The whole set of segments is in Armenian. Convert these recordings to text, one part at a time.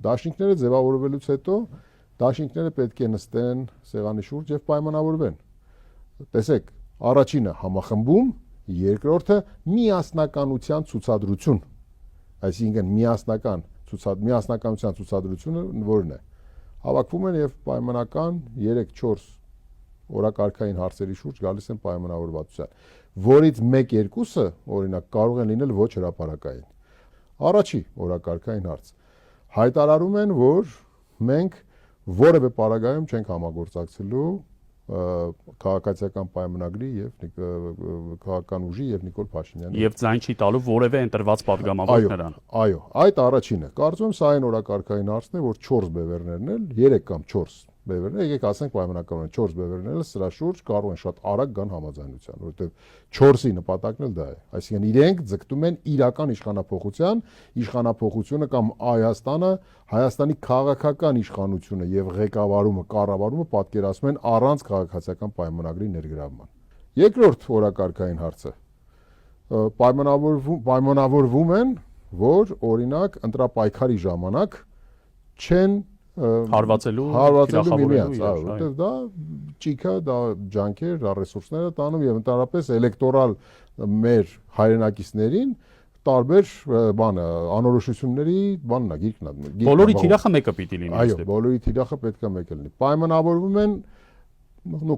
Դաշինքները ձևավորվելուց հետո դաշինքները պետք է նստեն սեղանի շուրջ եւ պայմանավորվեն։ Տեսեք, առաջինը համախմբում, երկրորդը միասնականության ցուցադրություն։ Այսինքն միասնականության ցուցադրությունը որն է։ Հավաքվում են եւ պայմանական 3-4 օրակարգային հարցերի շուրջ գալիս են պայմանավորվածության, որից 1-2-ը օրինակ կարող են լինել ոչ հրապարակային։ Առաջի օրակարգային հարց հայտարարում են, որ մենք որևէ պարագայում չենք համագործակցելու քաղաքացիական պայմանագրի եւ քաղաքական ուժի եւ Նիկոլ Փաշինյանի եւ ձայն չի տալու որևէ ընտրված падգամավոր նրան։ Այո, այդ առաջինը։ Կարծում եմ սա այն օրակարգային հարցն է, որ 4 բևերներն էլ 3 կամ 4 բևերներ, եկեք ասենք պայմանականորեն 4 բևերները սրա շուրջ կարող են շատ արագ գան համաձայնության, որովհետեւ 4-ի նպատակն էլ դա է։ Այսինքն իրենք ձգտում են իրական իշխանափոխությունը կամ Հայաստանի քաղաքական իշխանությունը եւ ղեկավարումը, կառավարումը պատկերացնում են առանց քաղաքացիական պայմանագրի ներգրավման։ Երկրորդ օրակարգային հարցը պայմանավորվում են, որ օրինակ ընտրապայքարի ժամանակ չեն հարվածելու միմյանց, որտեղ դա ճիգա, դա ջանքեր, դա ռեսուրսները տանում եւ ընդհանրապես էլեկտորալ մեր հայրենակիցներին տարբեր անորոշությունների գիրկն է։ Բոլորի թիրախը մեկը պիտի լինի։ Այո, բոլորի թիրախը պետք է մեկը լինի։ Պայմանավորվում են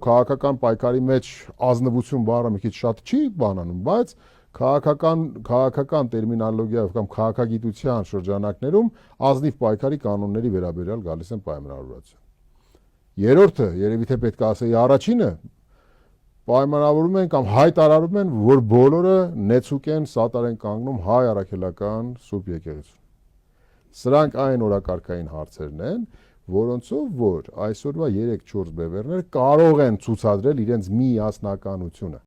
քաղաքական պայքարի մեջ ազնվություն բառը մի քիչ շատ չի բանանում, բայց քաղաքական տերմինոլոգիայով կամ քաղաքագիտության շրջանակներում ազնիվ պայքարի կանոնների վերաբերյալ գալիս են պայմանավորվածություն։ Երրորդը, երևի թե պետք է ասեի առաջինը, պայմանավորում են կամ հայտարարում են, որ բոլորը նեցուկ են, սատար են կանգնում հայ առաքելական սուրբ եկեղեցուն։ Սրանք այն օրակարգային հարցերն են, որոնցով որ այսօրվա 3-4 բևերներ կարող են ցուցադրել իրենց միասնականությունը։